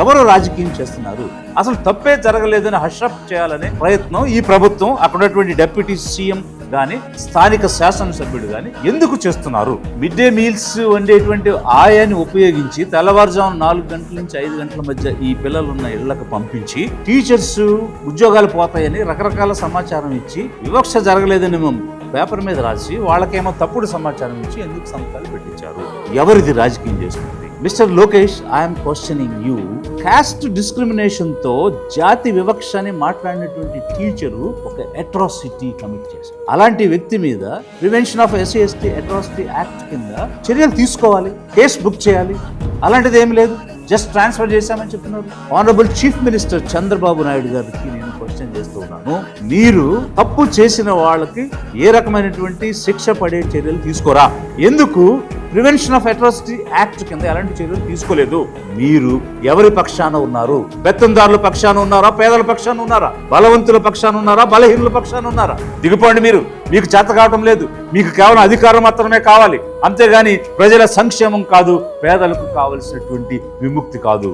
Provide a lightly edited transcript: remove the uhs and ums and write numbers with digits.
ఎవరు రాజకీయం చేస్తున్నారు? అసలు తప్పే జరగలేదని హషప్ చేయాలనే ప్రయత్నం ఈ ప్రభుత్వం, అక్కడ ఉన్నటువంటి డిప్యూటీ సీఎం గాని స్థానిక శాసనసభ్యుడు గాని ఎందుకు చేస్తున్నారు? మిడ్ డే మీల్స్ వండేటువంటి ఆయాన్ని ఉపయోగించి తెల్లవారుజాము 4 గంటల నుంచి 5 గంటల మధ్య ఈ పిల్లలున్న ఇళ్లకు పంపించి టీచర్స్ ఉద్యోగాలు పోతాయని రకరకాల సమాచారం ఇచ్చి వివక్ష జరగలేదని పేపర్ మీద రాసి వాళ్ళకేమో తప్పుడు సమాచారం ఇచ్చి ఎందుకు సంతకాలు పెట్టించారు? ఎవరిది రాజకీయం చేస్తుంది? Mister Lokesh, I'm questioning you. Cost discrimination తో జాతి వివక్ష అని మాట్లాడినటువంటి టీచరు ఒక అట్రాసిటీ కమిట్ చేశారు. అలాంటి వ్యక్తి మీద prevention of SC ST atrocity act కింద చర్యలు తీసుకోవాలి, కేసు బుక్ చేయాలి. అలాంటిది ఏమి లేదు, జస్ట్ ట్రాన్స్ఫర్ చేశామని చెప్తున్నారు. Honourable chief minister Chandrababu Naidu గారికి నేను క్వశ్చన్ చేస్తూ ఉన్నాను, మీరు తప్పు చేసిన వాళ్ళకి ఏ రకమైనటువంటి శిక్ష పడే చర్యలు తీసుకోరా? ఎందుకు ప్రివెన్షన్ ఆఫ్ అట్రాసిటీ యాక్ట్ కింద ఎలాంటి చర్యలు తీసుకోలేదు? మీరు ఎవరి పక్షాన ఉన్నారు? పెత్తందారుల పక్షాన ఉన్నారా? పేదల పక్షాన ఉన్నారా? బలవంతుల పక్షాన ఉన్నారా? బలహీనుల పక్షాన ఉన్నారా? దిగుపోండి మీరు. మీకు చేత కావటం లేదు, మీకు కేవలం అధికారం మాత్రమే కావాలి, అంతేగాని ప్రజల సంక్షేమం కాదు, పేదలకు కావలసినటువంటి విముక్తి కాదు.